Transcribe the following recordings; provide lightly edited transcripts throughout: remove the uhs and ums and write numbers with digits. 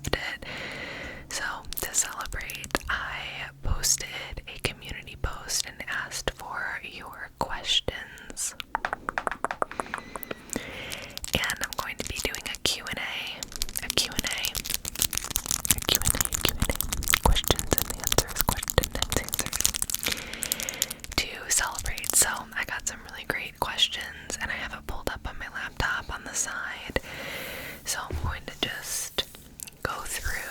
loved it. So to celebrate, I posted a community post and asked for your questions. And I'm going to be doing a Q&A, questions and answers, to celebrate. So I got some really great questions, and I have it pulled up on my laptop on the side. So I'm going to just go through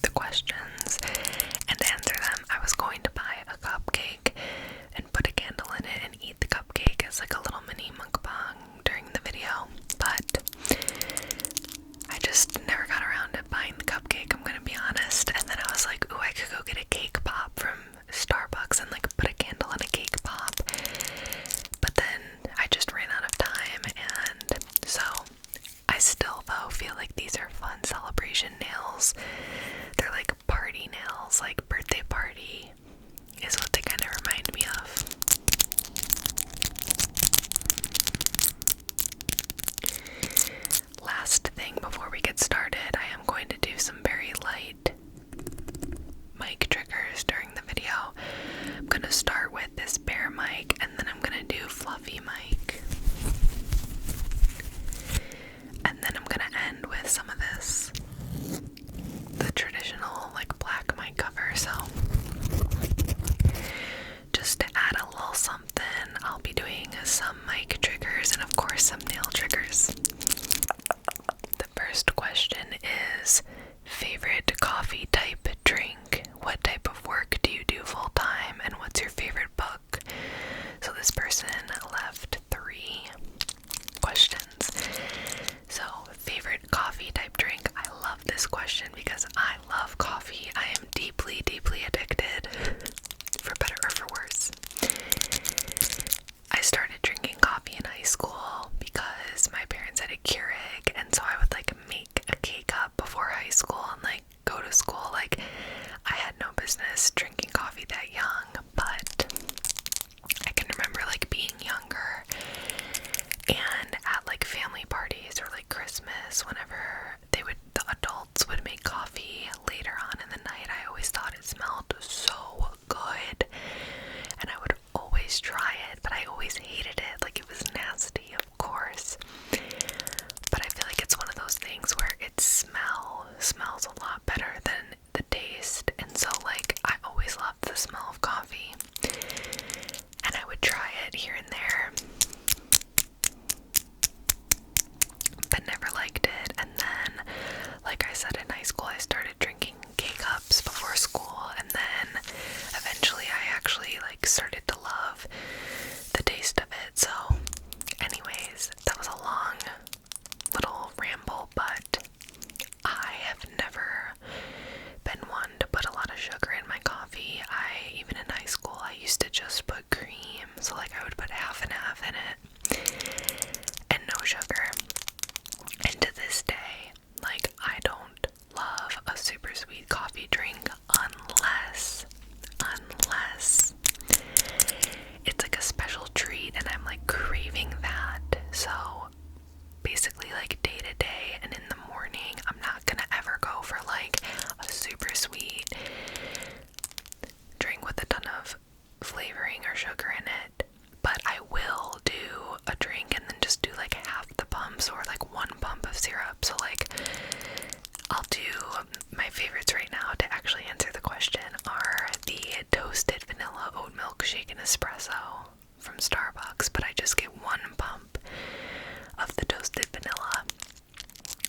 the questions and answer them. I was going to buy a cupcake and put a candle in it and eat the cupcake as like a little mini mukbang during the video, but I just never got around to buying the cupcake, I'm gonna be honest. And then I was like, ooh, I could go get a cake pop from Starbucks and like put a candle in a cake pop, but then I just ran out of time. And so I still though feel like these are fun celebration nails. They're like party nails, like birthday party is what they kind of remind me of. Last thing before we get started, I am going to do some very light mic triggers during the video. I'm going to start with this bear mic, and then I'm going to do fluffy mic. And then I'm going to end with some of this, the traditional like black mic cover. So just to add a little something, I'll be doing some mic triggers and of course some nail triggers. The first question is, favorite coffee type drink? What type of work do you do full time? And what's your favorite book? So this person left 3 questions. So favorite coffee type drink. I love this question because I love coffee. I am deeply, deeply addicted, for better or for worse. I started drinking coffee in high school because my parents had a Keurig, and so I would like make a K-cup before high school and like go to school. Like, I had no business drinking coffee that young, but I can remember like being younger and at like family parties or like Christmas, whenever the adults would make coffee later on in the night, I always thought it smelled so good, and I would always try it, but I always hated it. Like, it was nasty, of course, but I feel like it's one of those things where it smells a lot better than the taste, and so like I always loved the smell of coffee, and I would try it here and there, but never liked it. And then, like I said, in high school I started drinking K-cups before school, and then eventually I actually like started to love the taste of it. So anyways, that was a long little ramble, but I have never been one to put a lot of sugar in my coffee. Even in high school, I used to just put cream, so like I would put half and half in it and no sugar. And to this day, like, I don't love a super sweet coffee drink unless it's like a special treat and I'm like craving that. So basically, like day to day and in the morning, I'm not gonna ever go for like a super sweet drink with a ton of flavoring or sugar in it, but I will do a drink and then just do like half the pumps or like 1 pump of syrup. So like I'll do my favorites right now to actually answer the question are the toasted vanilla oat milk shaken espresso from Starbucks, but I just get 1 pump of the toasted vanilla.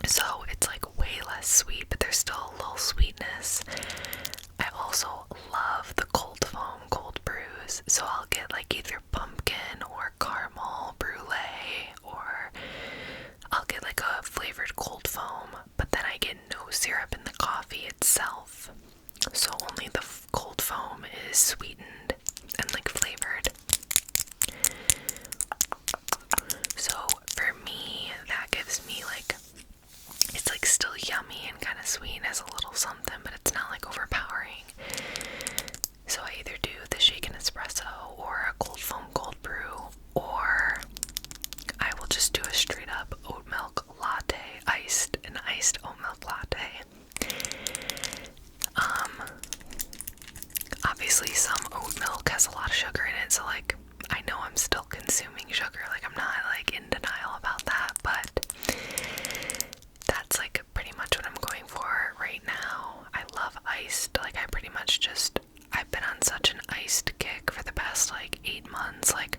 So it's like way less sweet, but there's still a little sweetness. I also love the cold foam cold brews, so I'll get like either pumpkin or caramel brulee, or I'll get like a flavored cold foam, but then I get no syrup in the coffee itself, so only the cold foam is sweetened and like flavored. So for me, that gives me like, it's like still yummy and kind of sweet, has a little something, but it's not like overpowering. So I either do the shaken espresso or a cold foam cold brew, or I will just do a straight up oat obviously some oat milk has a lot of sugar in it, so like I know I'm still consuming sugar, like I'm not like in denial about that, but that's like pretty much what I'm going for right now. I love iced, like I've been on such an iced kick for the past like 8 months. Like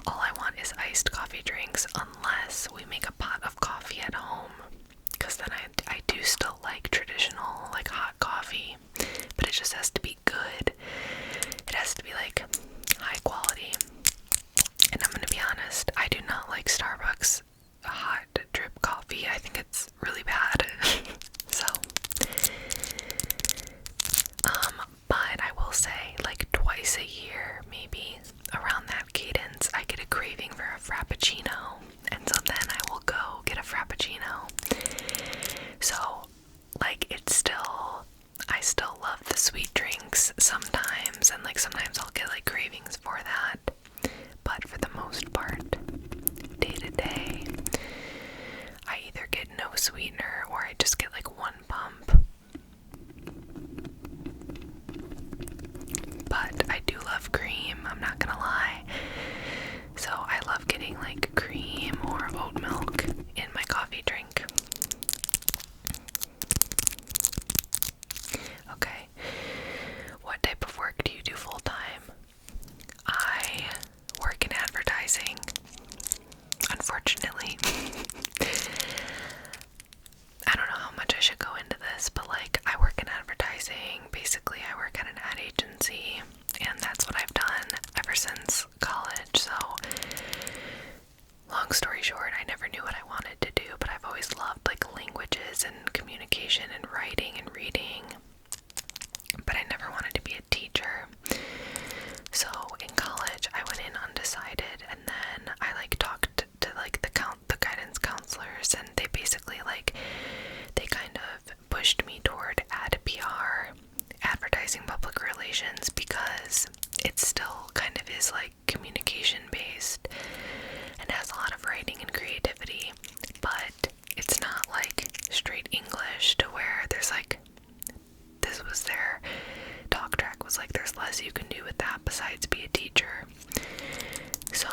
all I want is iced coffee drinks unless we make a pot of coffee at home, because then I do still like traditional like hot coffee, but it just has to be good. It has to be like high quality. And I'm gonna be honest, I do not like Starbucks hot drip coffee. I think it's really bad. So but I will say, like twice a year, maybe around that cadence, I get a craving for a frappuccino, and so then I will go get a frappuccino. So, like, I still love the sweet drinks sometimes, and like sometimes I'll get like cravings for that, but for the most part, day to day, I either get no sweetener or I just get like one pump. But I do love cream, I'm not gonna lie. So I love getting like cream or oat milk in my coffee drink. Okay, what type of work do you do full time? I work in advertising, unfortunately. I don't know how much I should go into this, but like I work in advertising. Basically, I work at an ad agency, and that's what I've done ever since college. So, long story short, I never knew what I wanted to do, but I've always loved like languages and communication and writing and reading. But I never wanted to be a teacher. So in college, I went in undecided, and then I like talked to like the guidance counselors, and they basically like they kind of pushed me toward ad PR, advertising public relations, because it still kind of is like communication based and has a lot of writing and creativity, but it's not like straight English to where there's like, this was their talk track was like there's less you can do with that besides be a teacher. So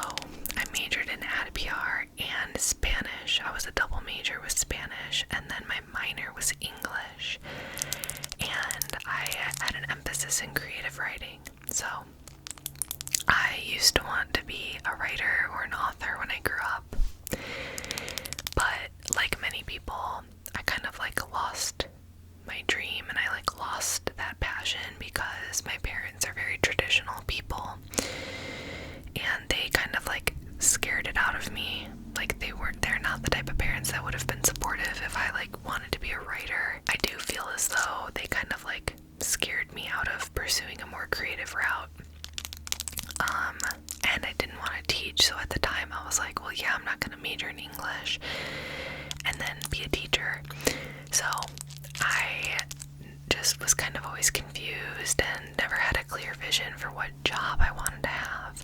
I majored in ad PR and Spanish. I was a double major with Spanish, and then my minor was English, and I had an emphasis in creative writing. So I used to want to be a writer or an author when I grew up, but like many people, I kind of like lost my dream, and I like lost that passion because my parents are very traditional people, and they kind of like scared it out of me. Like they're not the type of parents that would have been supportive if I like wanted to be a writer. I do feel as though they kind of like scared me out of pursuing a more creative route. And I didn't want to teach, so at the time I was like, well, yeah, I'm not gonna major in English and then be a teacher. So I just was kind of always confused and never had a clear vision for what job I wanted to have.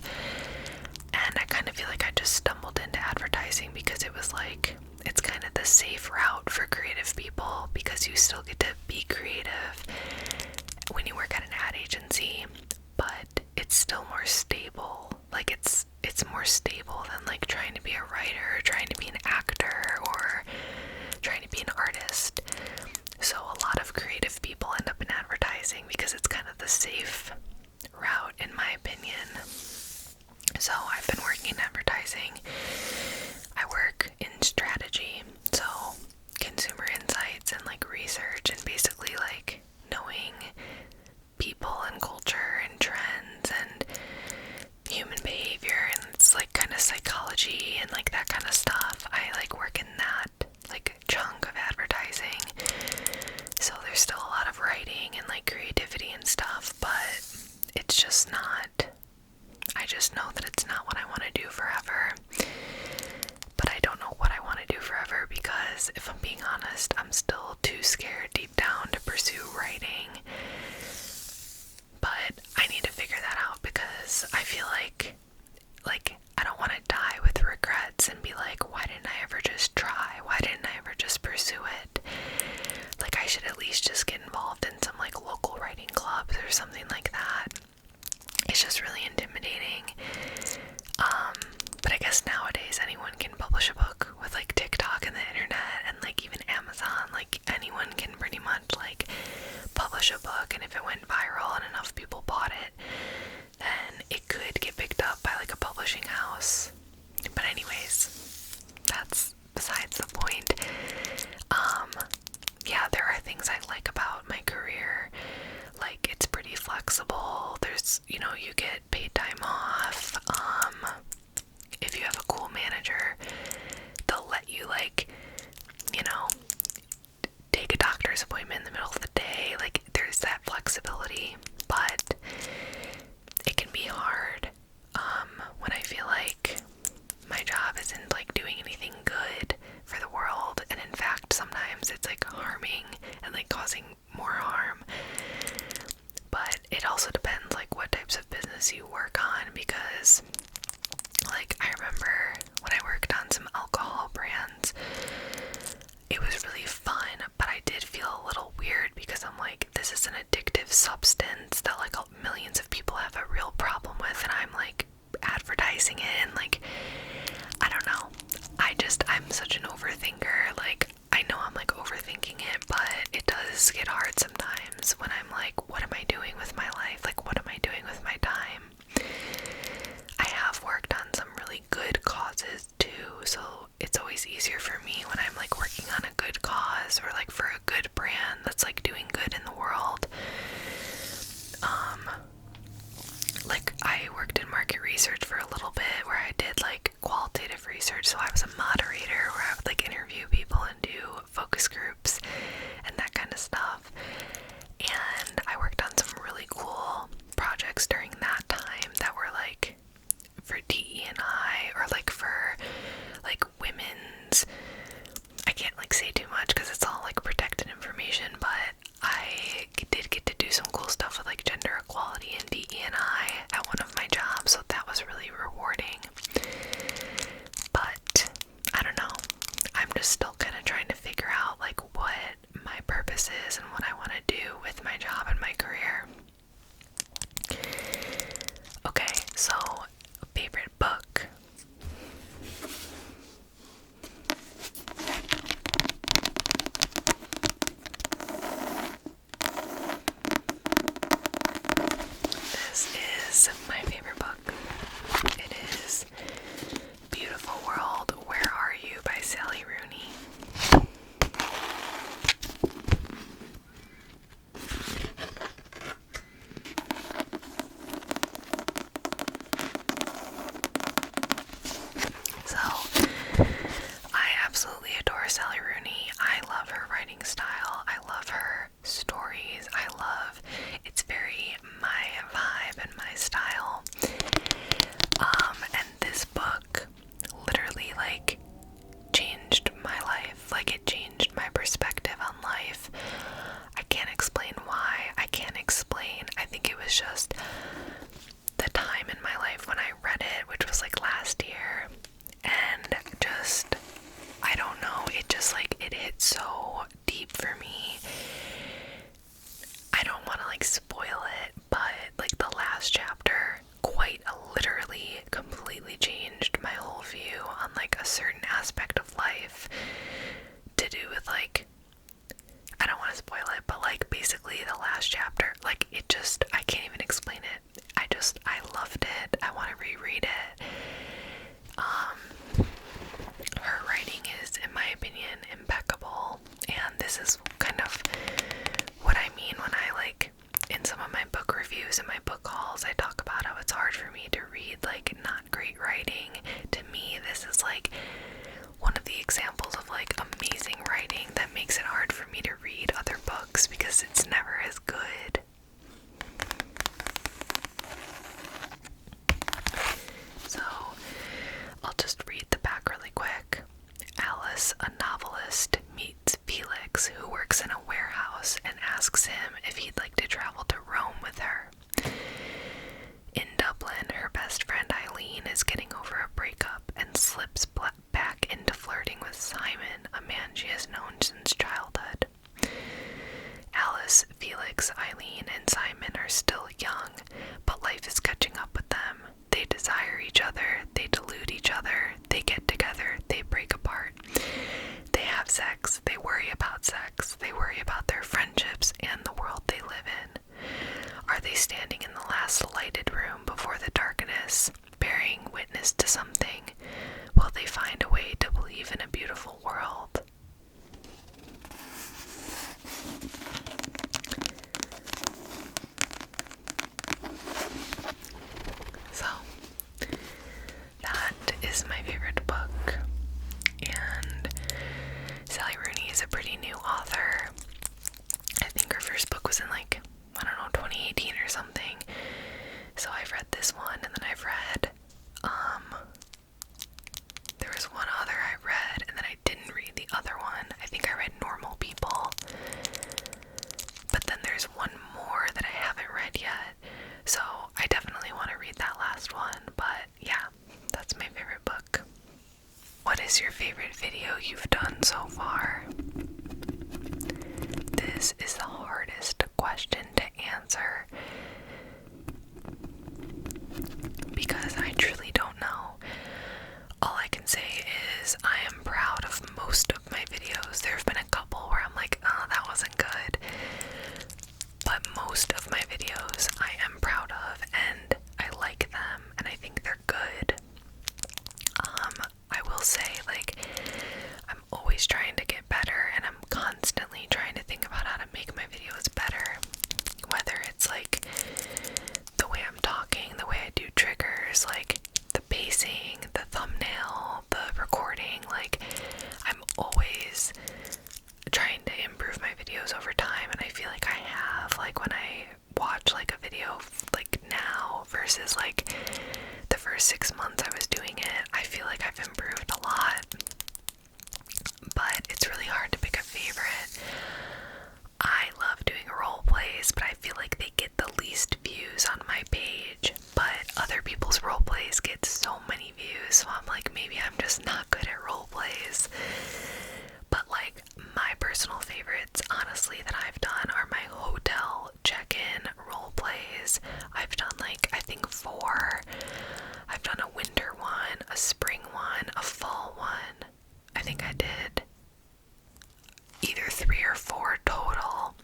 And I kind of feel like I just stumbled into advertising because it was like, it's kind of the safe route for creative people because you still get to be creative when you work at an ad agency, but it's still more stable. Like it's more stable than like trying to be a writer, or trying to be an actor, or trying to be an artist. So a lot of creative people end up in advertising because it's kind of the safe route, in my opinion. So I've been working in advertising. I work in strategy, so consumer insights and like research, and basically like knowing people and culture and trends and human behavior, and it's like kind of psychology and like that kind of stuff. I like work in that like chunk of advertising. So there's still a lot of writing and like creativity and stuff, but it's just not, I just know that it's not what I want to do forever. But I don't know what I want to do forever because if I'm being honest, I'm still too scared deep down to pursue writing. But I need to figure that out because I feel like I don't want to die with regrets and be like, why didn't I ever just try? Why didn't I ever just pursue it? Like I should at least just get involved in some like local writing clubs or something like that. choices get hard sometimes when I'm like, what am I doing with my life? Like, what am I doing with my time? I have worked on some really good causes too, so it's always easier for me when I'm like working on a good cause or like for a good brand that's like doing good in the world. Like I worked in market research for a little bit where I did like qualitative research, so I was a moderator where I would like interview people and do focus groups and that kind of stuff. And I worked on some really cool projects during that time that were like for DE&I or like for like women's, I can't like say too much because it's all like protected information, but I did get to do some cool stuff with like gender equality and DE&I at one of my jobs, so that was really rewarding. But I don't know, I'm just still kind of trying to figure out like what my purpose is and what I want to do with my job and my career. Okay, so favorite book. This is my favorite book. It is Beautiful World, Where Are You by Sally Rooney. So, I absolutely adore Sally Rooney. I love her writing style. I love her stories. It's very my vibe and my style. And this book literally like changed my life. Like it changed my perspective on life. I can't explain why. I think it was just the time in my life when I read it, which was like last year, and just, I don't know, it just like, it hit so deep for me. I don't want to like spoil it, but like the last chapter quite literally completely changed my whole view on like a certain aspect of life to do with like, I don't want to spoil it, but like basically the last chapter, like it just, I can't even explain it. I loved it. I want to reread it. Her writing is, in my opinion, impeccable, and this is kind of what I mean when I like, in some of my book reviews and my book hauls, I talk about how it's hard for me to read like not great writing. To me, this is like one of the examples of like amazing writing that makes it hard for me to read other books because it's never as good. So I'll just read the back really quick. Alice, a novelist, meets Felix, who works in a warehouse, and asks him if he'd like to travel to Rome with her. In Dublin, her best friend Eileen is getting over a breakup and slips back into flirting with Simon, a man she has known since childhood. Alice, Felix, Eileen, and Simon are still young, but life is catching up with them. They desire each other, they delude each other, they get together, they break apart. They have sex, they worry about sex, they worry about their friendships and the world they live in. Are they standing in the last lighted room before the darkness, bearing witness to something? Will they find a way to believe in a beautiful world? So, that is my favorite book, and Sally Rooney is a pretty new author. I think her first book was in like, I don't know, 2018 or something. So I've read this one, and then I've read, there was one other I read, and then I didn't read the other one. I think I read Normal People. But then there's one more that I haven't read yet. So I definitely want to read that last one. But yeah, that's my favorite book. What is your favorite video you've done so far? This is the hardest question to answer because I truly don't know. All I can say is I am proud of most of my videos. There have been a couple where I'm like, oh, that wasn't good. always trying to improve my videos over time, and I feel like I have. Like when I watch like a video like now versus like the first 6 months I was doing it, I feel like I've improved a lot. But it's really hard to pick a favorite. I love doing role plays, but I feel like they get the least views on my page. But other people's role plays get so many views, so I'm like, maybe I'm just not good at role plays. But like my personal favorites, honestly, that I've done are my hotel check-in role plays. I've done like, I think 4. I've done a winter one, a spring one, a fall one. I think I did either 3 or 4 total.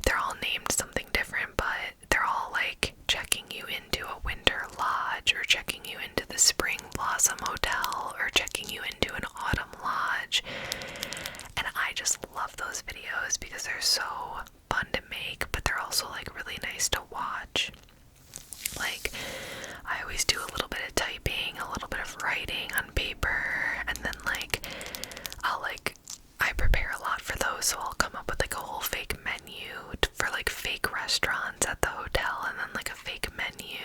They're all named something different, but they're all like checking you into a winter lodge, or checking you into the spring blossom hotel, or checking you into an autumn lodge. And I just love those videos because they're so fun to make, but they're also like really nice to watch. Like, I always do a little bit of typing, a little bit of writing on paper, and then like I prepare a lot for those, so I'll come up with like a whole fake menu for like fake restaurants at the hotel, and then like a fake menu,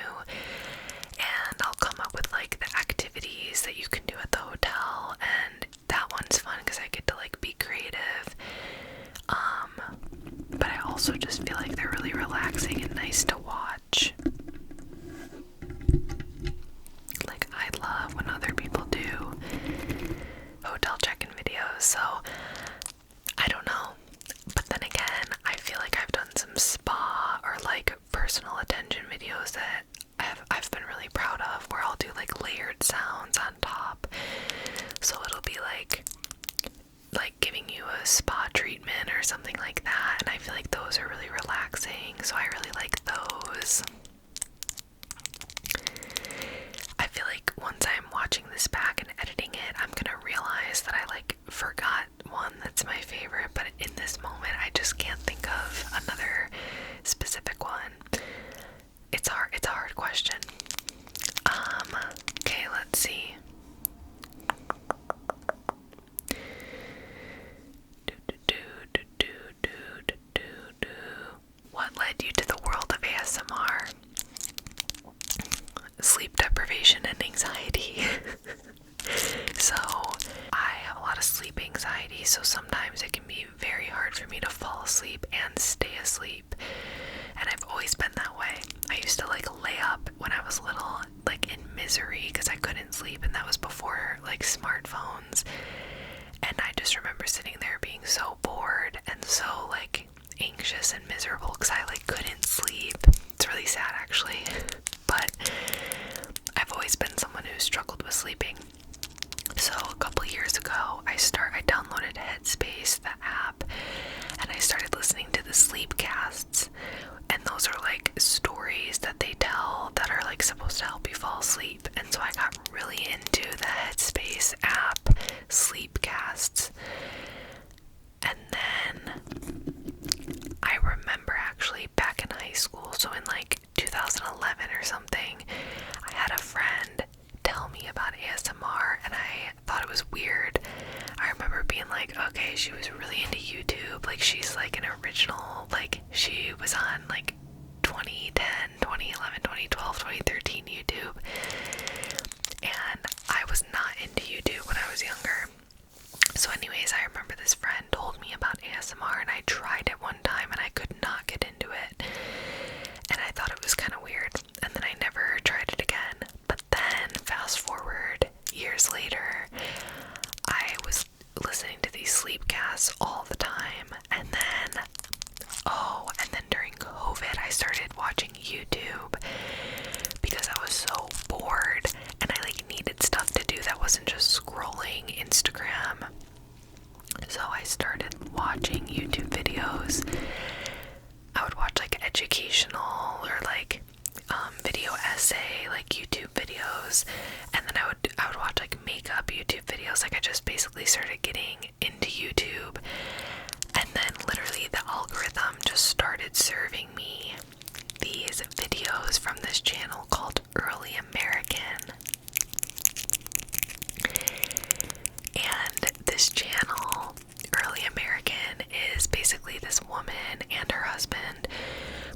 and I'll come up with like the activities that you can do at the hotel, and that one's fun because I get to like be creative. But I also just feel like they're really relaxing and nice to watch. Like, I love when other people do hotel check-in videos, so I don't know. But then again, I feel like I've done some spa or like personal attention videos that I've been really proud of, where I'll do like layered sounds on top. So it'll be like giving you a spa treatment or something like that, and I feel like those are really relaxing, so I really like those. I feel like once I'm watching this back and editing it, I'm gonna realize that I like forgot one that's my favorite, but in this moment I just can't think of another specific one. It's a hard question. Okay, let's see. What led you to the world of ASMR? Sleep deprivation and anxiety. So I have a lot of sleep anxiety, so sometimes it can be very hard for me to fall asleep and stay asleep, and I've always been that way. I used to like lay up when I was little, like in misery because I couldn't sleep, and that was before like smartphones, and I just remember sitting there being so bored and so like anxious and miserable because I like couldn't sleep. It's really sad actually, but I've always been someone who struggled with sleeping. So a couple years ago, I downloaded Headspace, the app, and I started listening to the sleep casts, and those are like stories that they tell that are like supposed to help you fall asleep. And so I got really into the Headspace app sleep casts. And then I remember actually back in high school, so in like 2011 or something, I had a friend tell me about ASMR, and I thought it was weird. I remember being like, okay, she was really into YouTube, like she's like an original, like she was on like 2010, 2011, 2012, 2013 YouTube, and I was not into YouTube when I was younger. So anyways, I remember this friend told me about ASMR, and I tried it one time and I could not get into it, and I thought it was kind of weird, and then I never tried it again. But then fast forward years later, I was listening to these sleep casts all the time, and then during COVID I started watching YouTube because I was so bored and I like needed stuff to do that wasn't just scrolling Instagram. So I started watching YouTube videos. I would watch like educational or like video essay like YouTube videos, and then I would watch like makeup YouTube videos. Like I just basically started getting into YouTube, and then literally the algorithm just started serving me these videos from this channel called Early American. And this basically this woman and her husband,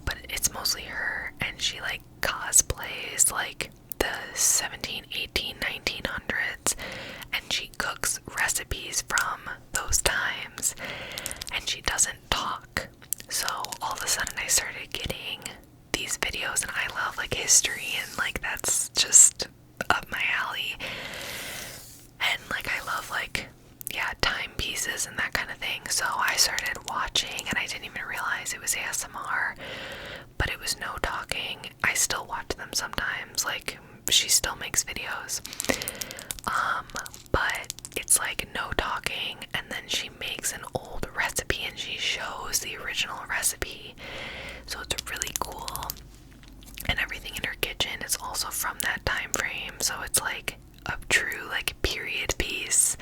but it's mostly her, and she like cosplays like the 17, 18, 1900s, and she cooks recipes from those times, and she doesn't talk. So all of a sudden I started getting these videos, and I love like history, and like that's just up my alley. And like I love like, yeah, timepieces and that kind of thing. So I started watching, and I didn't even realize it was ASMR, but it was no talking. I still watch them sometimes, like she still makes videos, but it's like no talking, and then she makes an old recipe and she shows the original recipe. So it's really cool, and everything in her kitchen is also from that time frame, so it's like a true like period piece,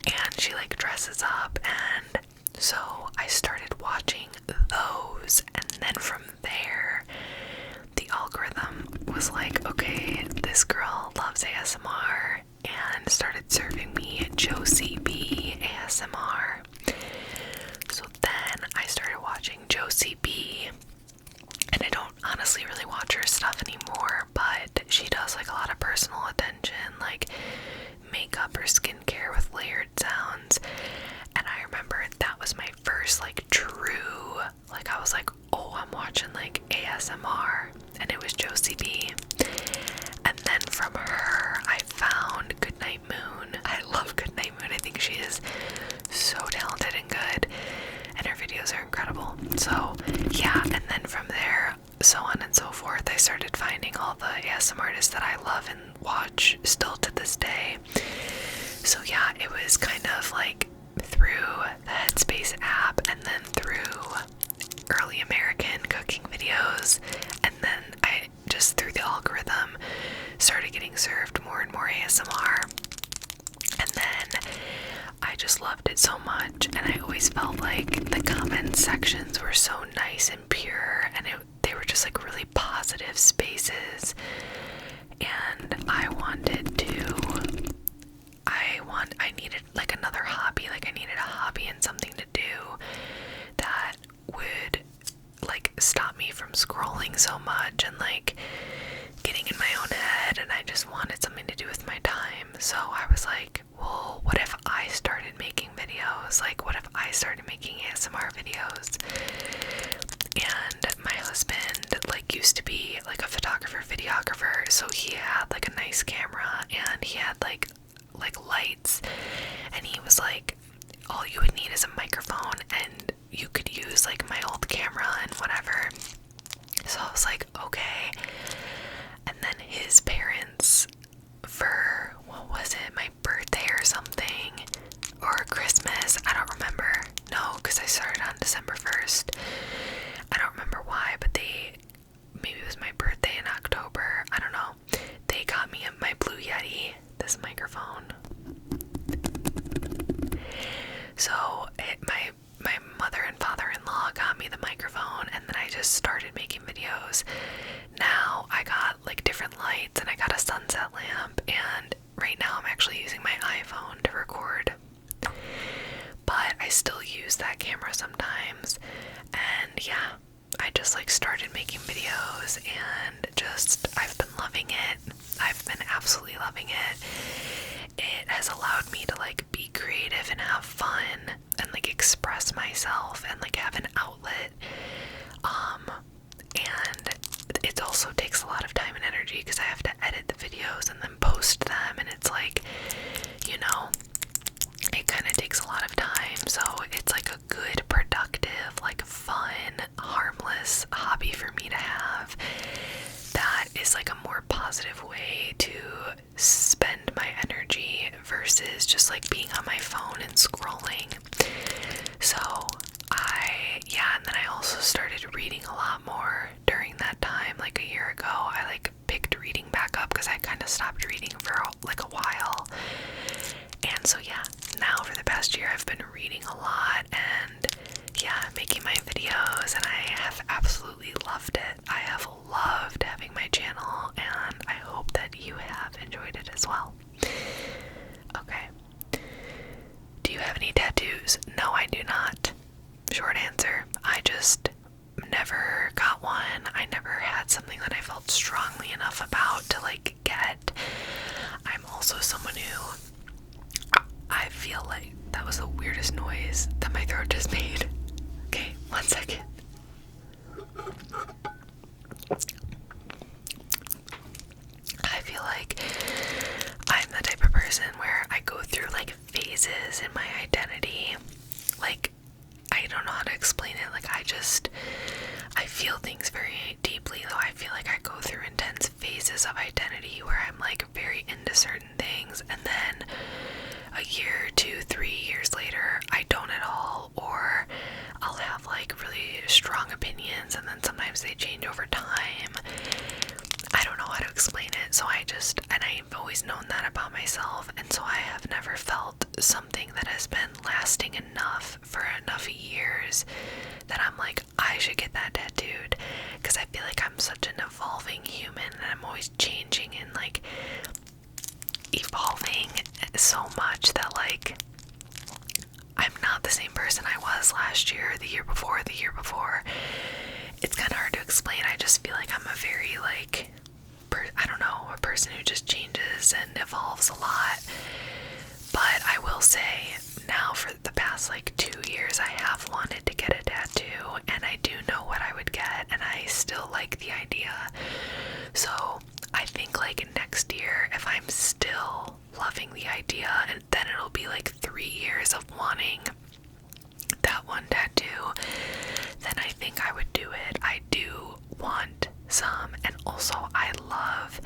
and she like dresses up. And so I started watching those, and then from there the algorithm was like, okay, this girl loves ASMR, and started serving me Josie B ASMR. So then I started watching Josie B, and I don't honestly really watch her stuff anymore, but she does like a lot of personal attention, like makeup or skincare with layered sounds. And I remember that was my first like true, like I was like, oh, I'm watching like ASMR, and it was Josie B. And then from her I found Goodnight Moon. I love Goodnight Moon. I think she is so talented and good, and her videos are incredible. So yeah, and then from there, so on and so forth, I started finding all the ASMR artists that I love and watch still to this day. So yeah, it was kind of like through the Headspace app, and then through early American cooking videos, and then I just through the algorithm started getting served more and more ASMR. And then I just loved it so much, and I always felt like the comment sections were so nice and pure, and they were just like really positive spaces. And I needed like another hobby, like I needed a hobby and something to do that would like stop me from scrolling so much and like getting in my own head, and I just wanted something to do with my time. So I was like, well, what if I started making videos? Like, what if I started making ASMR videos? And my husband like used to be like a photographer, videographer, so he had like a nice camera, and he had like lights, and he was like, all you would need is a microphone, and you could use like my old camera and whatever. So I was like, okay. And then his parents, for what was it, my birthday or something, or Christmas, I don't remember. No, because I started on December 1st. I don't remember why, but maybe it was my birthday in October, I don't know. They got me my Blue Yeti, this microphone. So my mother and father-in-law got me the microphone, and then I just started making videos. Now I got like different lights, and I got a sunset lamp, and right now I'm actually using my iPhone to record. But I still use that camera sometimes, and yeah, I just like started making videos, and just I've been loving it. I've been absolutely loving it. It has allowed me to like be creative and have fun and like express myself and like have an outlet. And it also takes a lot of time and energy because I have to edit the videos and then post them, and it's like, you know, it kind of takes a lot of time. So it's like a good, productive, like fun, harmless hobby for me to have that is like a more positive way to spend my energy versus just like being on my phone and scrolling. So and then I also started reading a lot more during that time. Like a year ago, I like picked reading back up because I kind of stopped reading for like a while. And so yeah, now for the past year I've been reading a lot, and yeah, making my videos, and I have absolutely loved it. I have loved having my channel, and I hope that you have enjoyed it as well. Okay. Do you have any tattoos? No, I do not. strongly enough about to like get. I'm also someone who, I feel like that was the weirdest noise that my throat just made. Okay, 1 second. I feel like I'm the type of person where I go through like phases in my identity. Like, I don't know how to explain it. Like, I feel things very deeply, though I feel like I go through intense phases of identity where I'm like very into certain things, and then a year, 2, 3 years later, I don't at all, or I'll have like really strong opinions and then sometimes they change over time. I don't know how to explain it, so and I've always known that about myself, and so I have never felt something that has been lasting enough for enough years that I'm like, I should get that tattooed, because I feel like I'm such an evolving human, and I'm always changing and like evolving so much that like I'm not the same person I was last year, the year before, the year before. It's kind of hard to explain. I just feel like I'm a very like I don't know, a person who just changes and evolves a lot. But I will say, now for the past like 2 years, I have wanted to get a tattoo, and I do know what I would get, and I still like the idea. So I think like next year, if I'm still loving the idea, and then it'll be like 3 years of wanting that one tattoo, then I think I would do it. I do want some, and also I love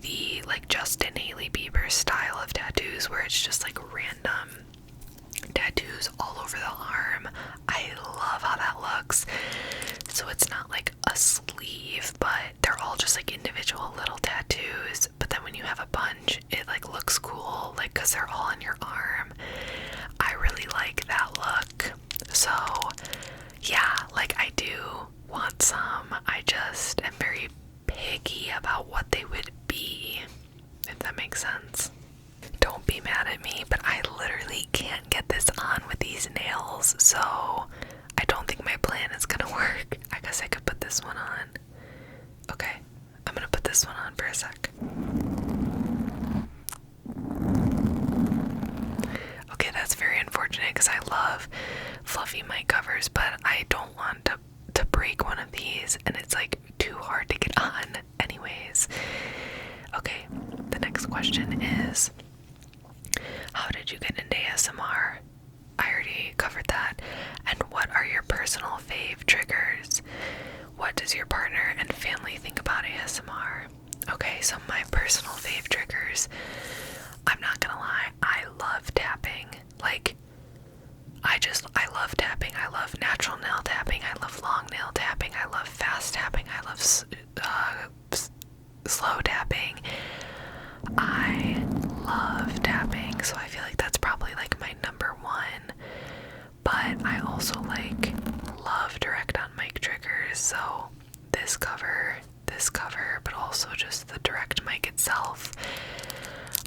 the like Justin Hailey Bieber style of tattoos where it's just like random tattoos all over the arm. I love how that looks. So it's not like a sleeve, but they're all just like individual little tattoos, but then when you have a bunch, it like looks cool, like because they're all on your arm. I really like that look. So yeah, like I do want some. I just am very picky about what they would be, if that makes sense. Don't be mad at me, but I literally can't get this on with these nails, so I don't think my plan is gonna work. I guess I could put this one on. Okay, I'm gonna put this one on for a sec. Okay, that's very unfortunate because I love fluffy mic covers, but I don't want to break one of these, and it's like too hard to get on anyways. Okay, the next question is, how did you get into ASMR? I already covered that. And what are your personal fave triggers? What does your partner and family think about ASMR? Okay, so my personal fave triggers, I'm not gonna lie, I love tapping. Like, I love tapping. I love natural nail tapping. I love long nail tapping. I love fast tapping. I love slow tapping. I love tapping, so I feel like that's probably like my number one. But I also like love direct on mic triggers, so this cover, but also just the direct mic itself.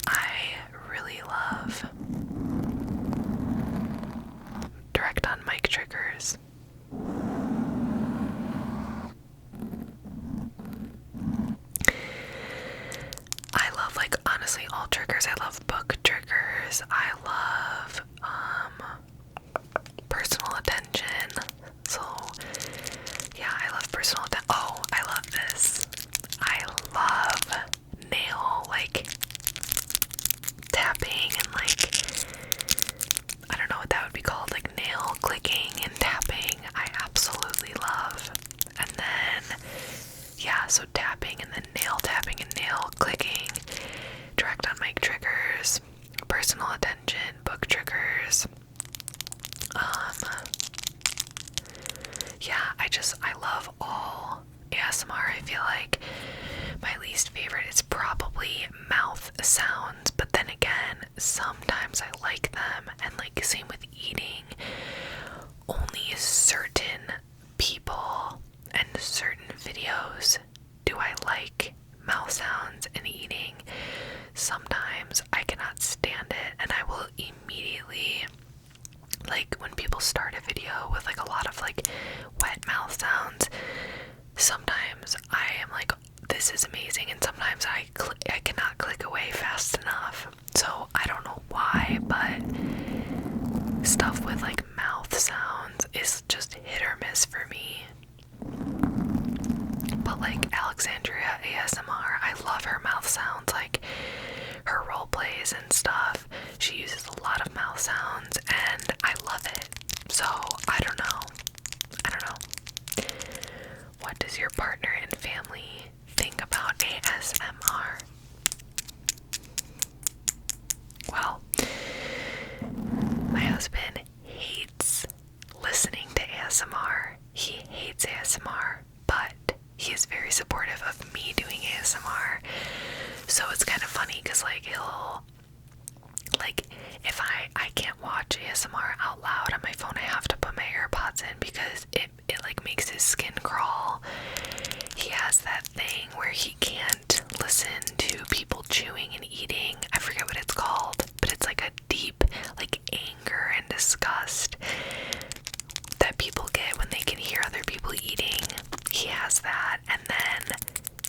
I really love direct on mic triggers. I love, like, honestly, all triggers. I love book triggers. I love personal attention. So yeah, I love personal attention. Oh, I love this. I love nail like tapping and like, I don't know what that would be called, like nail clicking and tapping. I absolutely love. And then yeah, so tapping and then nail tapping and nail clicking, direct on mic triggers, personal attention, book triggers. Yeah, I love all ASMR. I feel like my least favorite is probably mouth sounds, but then again, sometimes I like them, and like same with eating. Only certain people and certain videos do I like mouth sounds and eating. Sometimes I cannot stand it, and I will immediately, like when people start a video with like a lot of like wet mouth sounds, sometimes I am like, this is amazing, and sometimes I cannot click away fast enough. So I don't know why, but stuff with like mouth sounds is just hit or miss for me. But like Alexandria ASMR, I love her mouth sounds, like her role plays and stuff. She uses a lot of mouth sounds and I love it. So I don't know. What does your partner and family think about ASMR? Well, my husband hates listening to ASMR. He hates ASMR, but he is very supportive of me doing ASMR. So it's kind of funny because like he'll, like, if I can't watch ASMR out loud on my phone, I have to put my AirPods in because it like makes his skin crawl. He has that thing where he can't listen to people chewing and eating. I forget what it's called, but it's like a deep like anger and disgust that people get when they can hear other people eating. He has that, and then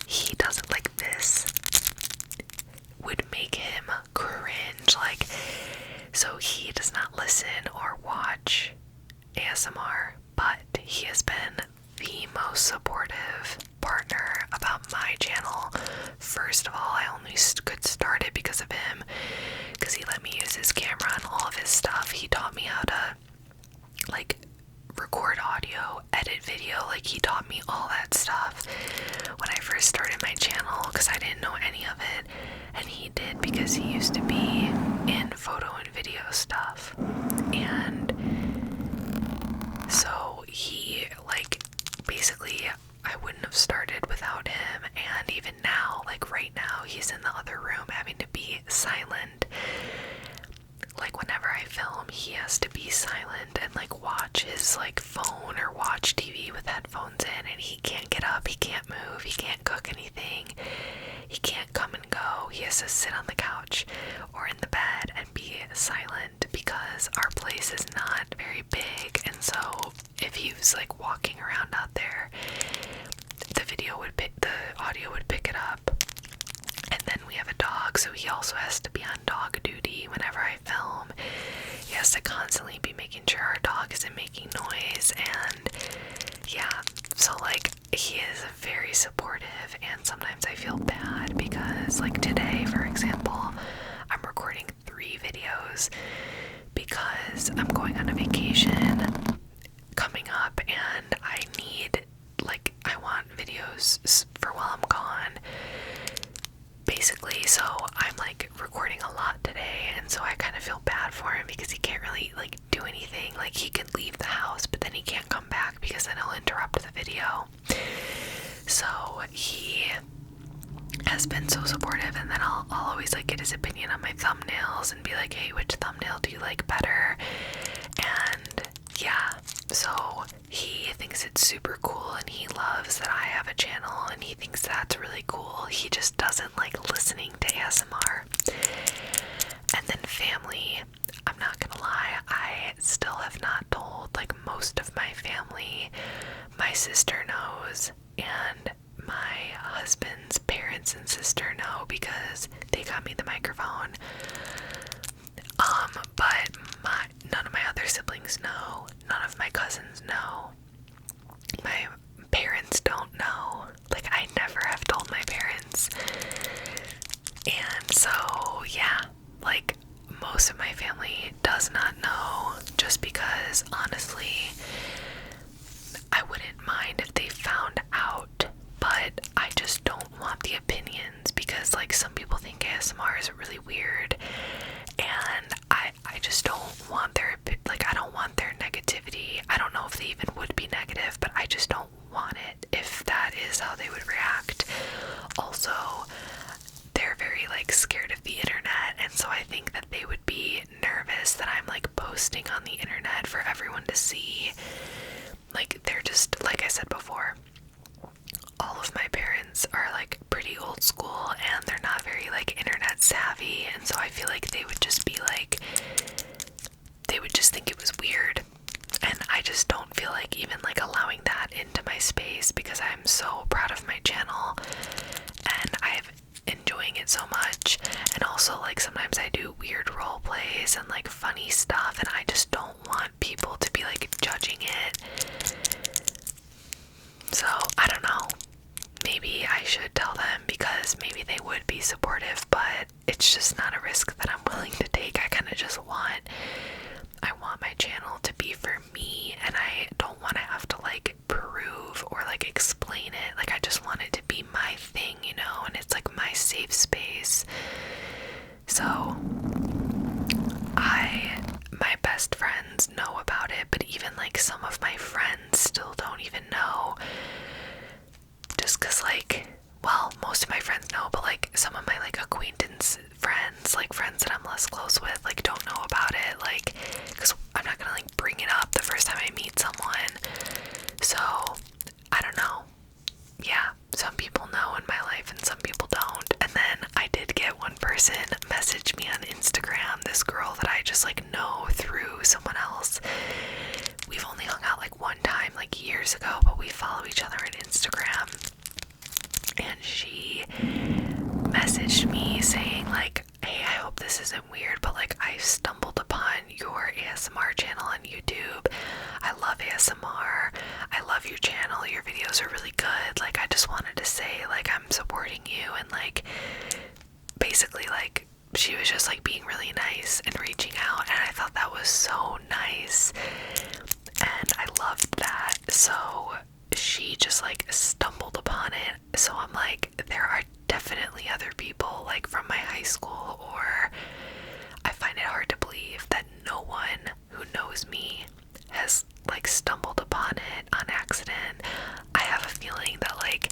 he does it like this. Would make him cringe, like, so he does not listen or watch ASMR, but he has been the most supportive partner about my channel. First of all, I only could start it because of him, because he let me use his camera and all of his stuff. He taught me how to like record audio, edit video, like he taught me all that stuff when I first started my channel because I didn't know any of it, and he did because he used to be in photo and video stuff. And so he, like, basically I wouldn't have started without him. And even now, like right now, he's in the other room having to be silent. Like whenever I film, he has to be silent and like watch his like phone or watch TV with headphones in, and he can't get up, he can't move, he can't cook anything, he can't come and go. He has to sit on the couch or in the bed and be silent because our place is not very big, and so if he was like walking around out there, the audio would pick it up. And then we have a dog, so he also has to be on dog duty whenever I film. He has to constantly be making sure our dog isn't making noise, and yeah, so like he is very supportive, and sometimes I feel bad because like today, for example, I'm recording 3 videos because I'm going on a vacation coming up, and I need, like, I want videos for while I'm gone, basically. So I'm like recording a lot today, and so I kind of feel bad for him because he can't really like do anything. Like he can leave the house, but then he can't come back because then he'll interrupt the video. So he has been so supportive, and then I'll always like get his opinion on my thumbnails and be like, hey, which thumbnail do you like better? And yeah, so he thinks it's super cool, and he loves that I have a channel, and he thinks that's really cool. He just doesn't like listening to ASMR. And then family, I'm not gonna lie, I still have not told like most of my family. My sister knows, and my husband's parents and sister know because they got me the microphone. But none of my other siblings know, none of my cousins know, my parents don't know. Like I never have told my parents. And so yeah, like most of my family does not know, just because honestly I wouldn't mind if they found out, but I just don't want the opinions because like some people think ASMR is really weird, and I just don't want their, like I don't want their negativity. I don't know if they even would be negative, but I just don't want it if that is how they would react. Also, they're very like scared of the internet, and so I think that they would be nervous that I'm like posting on the internet for everyone to see. Like they're just, like I said before, all of my parents are like pretty old school and they're not very like internet savvy, and so I feel like they would just be like, they would just think it was weird, and I just don't feel like even like allowing that into my space because I'm so proud of my channel. it so much. And also, like, sometimes I do weird role plays and like funny stuff, and I just don't want people to be like judging it. So I don't know, maybe I should tell them, because maybe they would be supportive, but it's just not a risk that I'm willing to take. I kind of just want my channel to be for me, and I don't want to have to like prove or like explain it. Like, I just want it to be my thing, you know, and it's like my safe space. So my best friends know about it, but even like some of my friends still don't even know, just because, like, well, most of my friends know, but like some of my like acquaintance friends, like friends that I'm less close with, like don't know about it, like, because I'm not gonna like bring it up the first time I meet someone. So I don't know. Yeah, some people know in my life and some people don't. And then I did get one person message me on Instagram, this girl that I just like know through someone else. We've only hung out like one time, like years ago, but we follow each other on Instagram. And she messaged me saying like, hey, I hope this isn't weird, but like I stumbled upon your ASMR channel on YouTube. I love ASMR. I love your channel. Your videos are really good. Like, I just wanted to say like I'm supporting you, and like basically like she was just like being really nice and reaching out, and I thought that was so nice and I loved that. So she just like stumbled upon it. So I'm like, there are definitely other people like from my high school, or I find it hard to believe that no one who knows me has like stumbled upon it on accident. I have a feeling that like,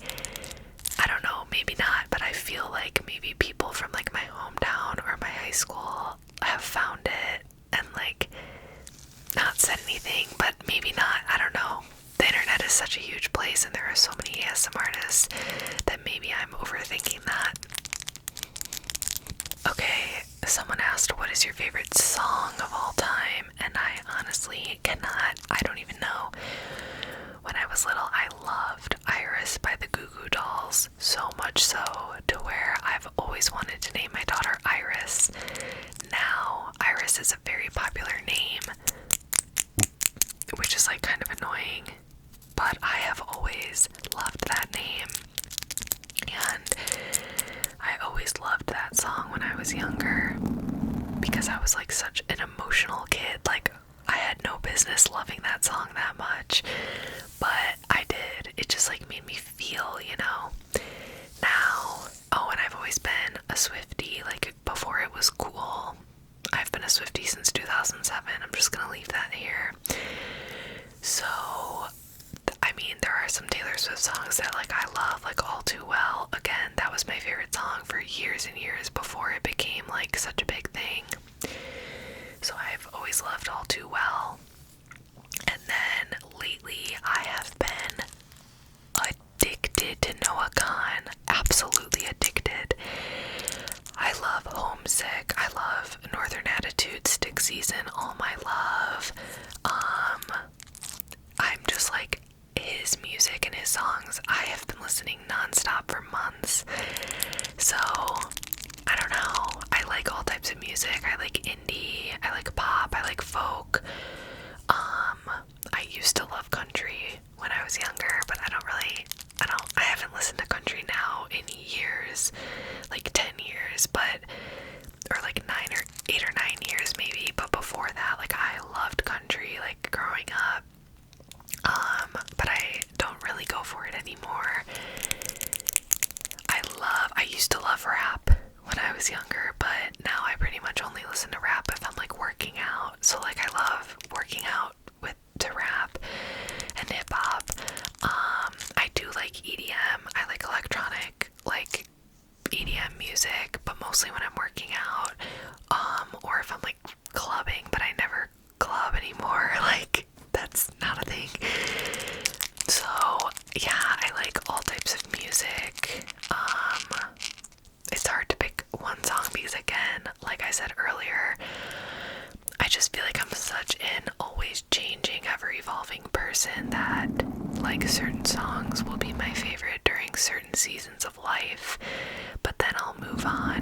I don't know, maybe not, but I feel like maybe people from like my hometown or my high school have found it and like not said anything, but maybe not, I don't know. The internet is such a huge place and there are so many ASMR artists that maybe I'm overthinking that. Okay, someone asked, what is your favorite song of all time? And I honestly cannot, I don't even know. When I was little, I loved Iris by the Goo Goo Dolls, so much so to where I've always wanted to name my daughter Iris. Now, Iris is a very popular name, which is like kind of annoying, but I have always loved that name, and I always loved that song when I was younger, because I was like such an emotional kid. Like, I had no business loving that song that much, but I did. It just like made me feel, you know. Now, oh, and I've always been a Swiftie, like before it was cool. I've been a Swiftie since 2007. I'm just gonna leave that here. So, I mean, there are some Taylor Swift songs that like I love, like All Too Well. Again, that was my favorite song for years and years before it became like such a big thing. So I've always loved All Too Well. And then lately I have been addicted to Noah Kahan. Absolutely addicted. I love Homesick. I love Northern Attitude, Stick Season, All My Love. I'm just like, his music and his songs, I have been listening nonstop for months. So, I don't know. I like all types of music. I like indie, I like pop, I like folk. I used to love country when I was younger, but I haven't listened to country now in years, like 10 years, or like 8 or 9 years maybe, but before that, like, I loved country, like, growing up, but I don't really go for it anymore. I used to love rap when I was younger, but now I pretty much only listen to rap if I'm like working out. So like, I love working out to rap and hip hop. I do like EDM. I like electronic, like EDM music, but mostly when I'm working out, or if I'm like clubbing, but I never club anymore. Like, that's not a thing. So yeah, I like all types of music. It's hard to pick one song because, again, like I said earlier, I just feel like I'm such an always changing, ever evolving person that like certain songs will be my favorite during certain seasons of life, but then I'll move on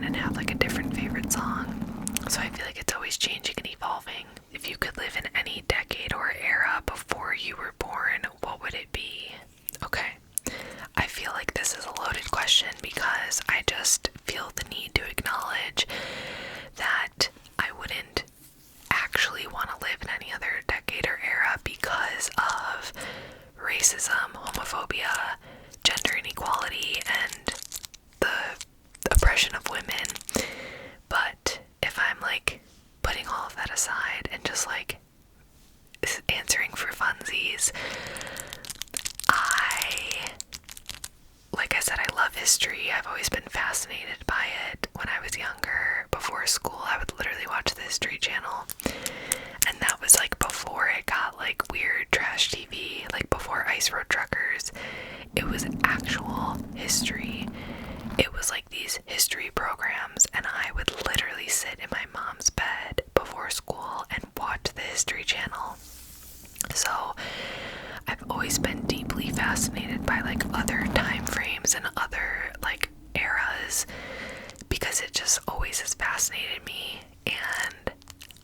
if you could live in any decade or era before you were born, what would it be? Okay. I feel like this is a loaded question because I just feel the need to acknowledge that I wouldn't actually want to live in any other decade or era because of racism, homophobia, gender inequality, and the oppression of women. But if I'm like putting all of that aside and just like answering for funsies, like I said, I love history. I've always been fascinated by it. When I was younger, before school, I would literally watch the History Channel. And that was like before it got like weird trash TV, like before Ice Road Truckers. It was actual history. It was like these history programs, and I would literally sit in my mom's bed before school and watch the History Channel. So I've always been deeply fascinated by like other time frames and other like eras because it just always has fascinated me. And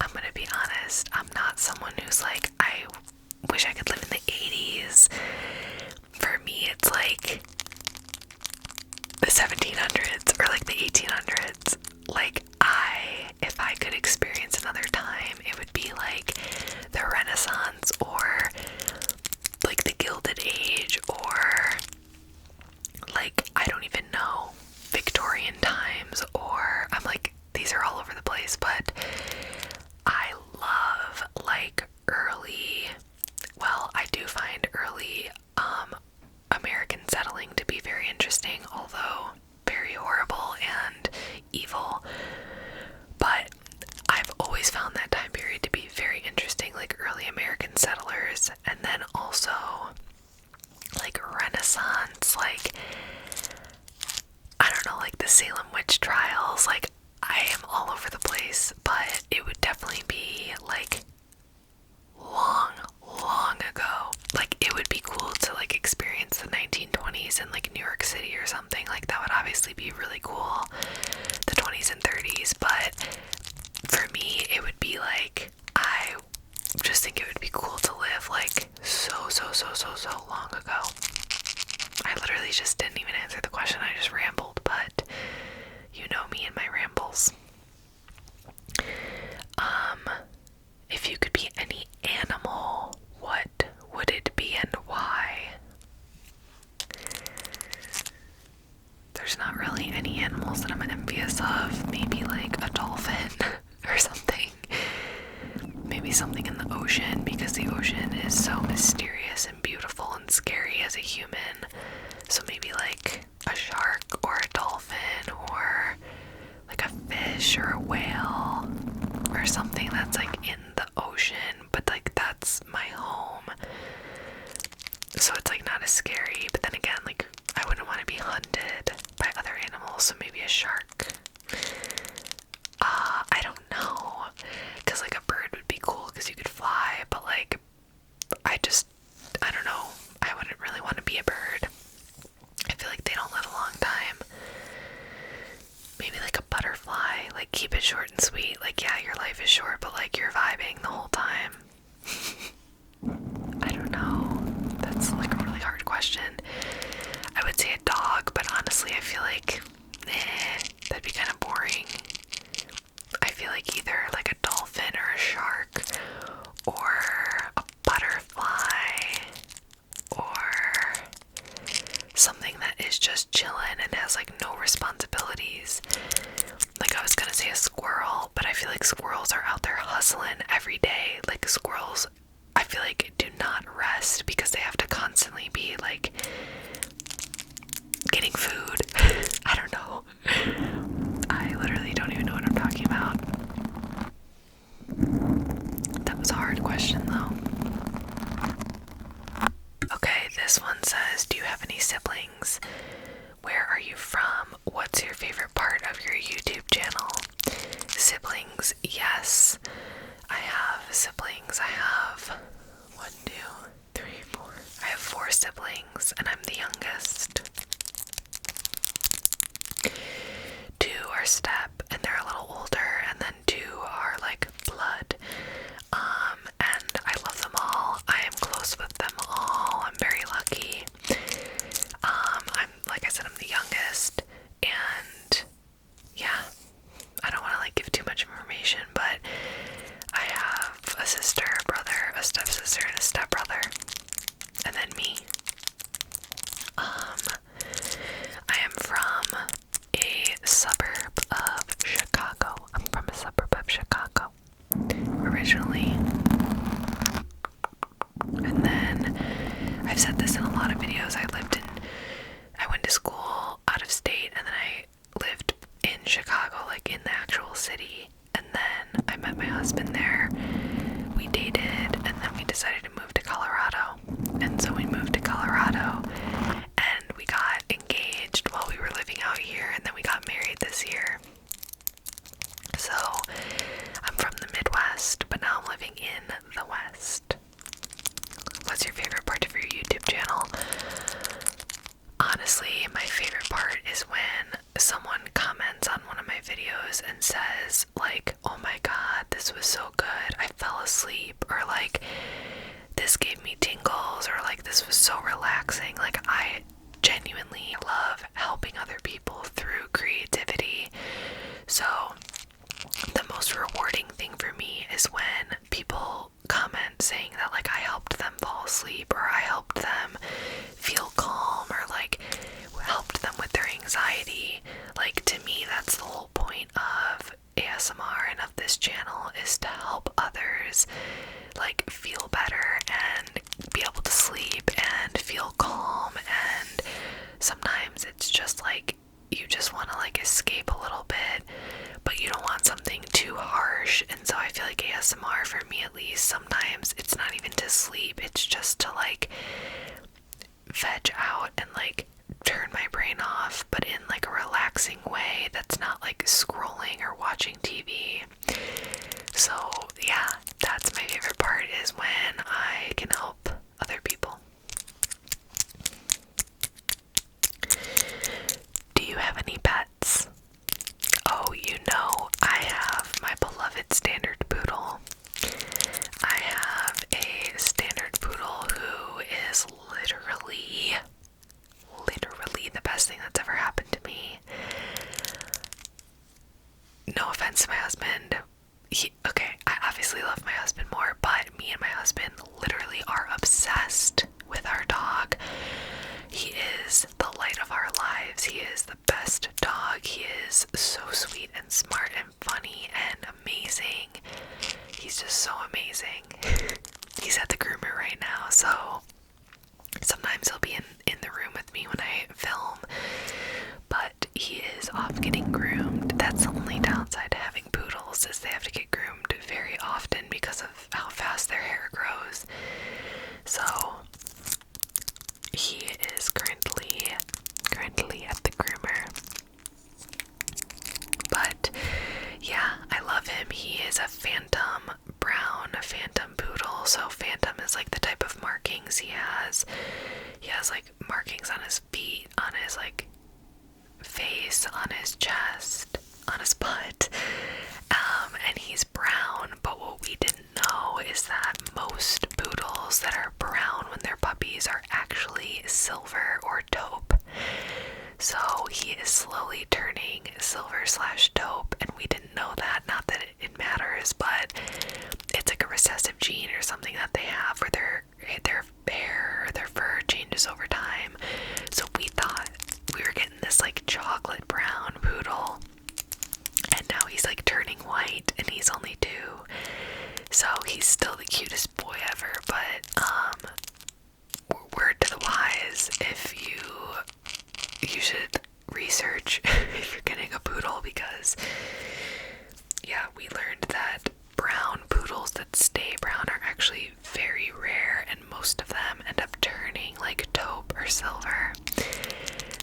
I'm gonna be honest, I'm not someone who's like, I wish I could live in the 80s. For me, it's like the 1700s or like the 1800s. Like if I could experience another time, it would be like the Renaissance or like the Gilded Age or like, I don't even know, Victorian times, or I'm like, these are all over the place, but I love like I do find early American settling to be very interesting, although very horrible and evil. But I've always found that time period to be very interesting, like early American settlers, and then also like Renaissance, like I don't know, like the Salem witch trials. Like I am all over the place, but it would definitely be like long ago. Like it would be cool to like experience the 1920s in like New York City or something. Like that would obviously be really cool, the 20s and 30s. But for me, it would be like, I just think it would be cool to live like so long ago. I literally just didn't even answer the question, I just rambled, but you know me and my rambles. If you could be any animal, what would it be and why? There's not really any animals that I'm envious of. Maybe like a dolphin or something. Maybe something in the ocean, because the ocean is so mysterious and beautiful and scary as a human. So maybe like a shark or a dolphin or like a fish or a whale or something that's like in the ocean, but like that's my home. So it's like not as scary, but then again, like I wouldn't want to be hunted by other animals, so maybe a shark. I don't know, because like a bird would be cool because you could fly, but like I don't know, I wouldn't really want to be a bird. I feel like they don't live a long time. Maybe like a butterfly, like keep it short and sweet. Like yeah, your life is short, but like you're vibing the whole time. I don't know, that's like a really hard question. I would say a dog, but honestly I feel like that'd be kind of boring. I feel like either like a dolphin or a shark or a butterfly or something that is just chillin' and has like no responsibilities. Like I was gonna say a squirrel, but I feel like squirrels are out there hustling every day. Like squirrels, I feel like do not rest because they have to constantly be like getting food. I don't know. I literally don't even know what I'm talking about. That was a hard question though. Okay, this one says, do you have any siblings? Where are you from? What's your favorite part of your YouTube channel? Siblings, yes. I have siblings. I have 1, 2, 3, 4. I have 4 siblings, and I'm the youngest. 2 are step, and they're a little older, and then 2 are like blood. sister, a brother, a stepsister, and a stepbrother, and then me. I am from a suburb of Chicago. I'm from a suburb of Chicago originally. And then I've said this in a lot of videos. I went to school out of state, and then I lived in Chicago, like in the actual city. And then I met my husband there. We dated, and then we decided to move to Colorado. And so we moved to Colorado, and we got engaged while we were living out here, and then we got married this year. So I'm from the Midwest, but now I'm living in the West. What's your favorite part of your YouTube channel? Honestly, my favorite part is when someone comments on one of my videos and says, like, oh my god, this was so good, I fell asleep, or like, this gave me tingles, or like, this was so relaxing. Like, I genuinely love helping other people through creativity. So the most rewarding thing for me is when people comment saying that, like, I helped them fall asleep, or I helped them feel calm, or like helped them with their anxiety. Like, to me, that's the whole point of ASMR and of this channel, is to help others like feel better and be able to sleep and feel calm. And sometimes it's just like you just want to like escape a little bit, but you don't want something too harsh. And so I feel like ASMR, for me at least, sometimes it's not even to sleep, it's just to like veg out and like turn my brain off, but in like a relaxing way that's not like scrolling or watching TV. So yeah, that's my favorite part, is when I can help other people. Do you have any pets? Oh, you know, I have my beloved standard poodle. I have a standard poodle who is literally the best thing that's ever happened to me. No offense to my husband. I obviously love my husband more, but me and my husband literally are obsessed with our dog. He is the light of our lives. He is the best dog. He is so sweet and smart and funny and amazing. He's just so amazing. He's at the groomer right now, so sometimes he'll be in the room with me when I film, but he is off getting groomed. That's the only downside to having poodles, is they have to get groomed very often because of how fast their hair grows. So he is currently at the groomer. But yeah, I love him. He is a phantom brown, a phantom poodle. So phantom is like the type of markings he has. He has like markings on his feet, on his like face, on his chest, on his butt, and he's brown. But what we didn't know is that most poodles that are brown when they're puppies are actually silver or taupe. So he is slowly turning silver/taupe, and we didn't know that. Not that it matters, but it's like a recessive gene or something that they have, where their hair or their fur changes over time. So we thought we were getting this like chocolate brown poodle, and now he's like turning white, and he's only 2. So he's still the cutest boy ever. But word to the wise, if you should research if you're getting a poodle, because yeah, we learned that brown poodles that stay brown are actually very rare, and most of them end up turning like taupe or silver.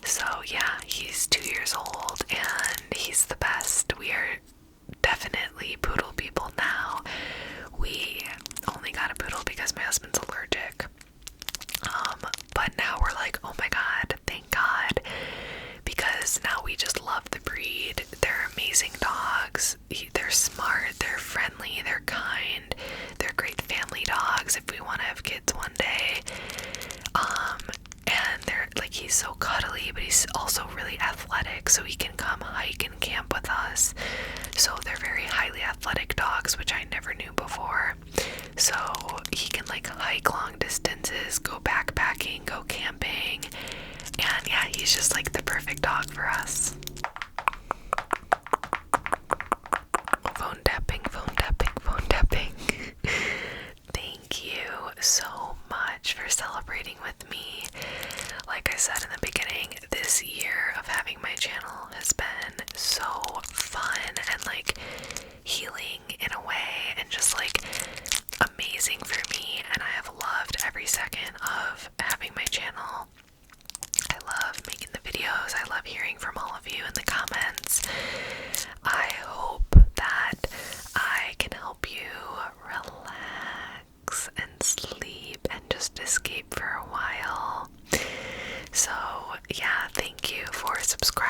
So yeah, he's 2 years old and he's the best. We are definitely poodle people now. We only got a poodle because my husband's allergic. But now we're like, oh my god, thank god, because now we just love the breed. They're amazing dogs. They're smart, they're friendly, they're kind, they're great family dogs if we want to have kids one day. And they're like, he's so cuddly, but he's also really athletic, so he can come hike and camp with us. So they're very highly athletic dogs, which I never knew before. with me. Like I said in the beginning, this year of having my channel has been so fun and like healing in a way, and just like amazing for me, and I have loved every second of having my channel. I love making the videos. I love hearing from all of you in the comments. I hope that I can help you relax and sleep and just escape for a while. So yeah, thank you for subscribing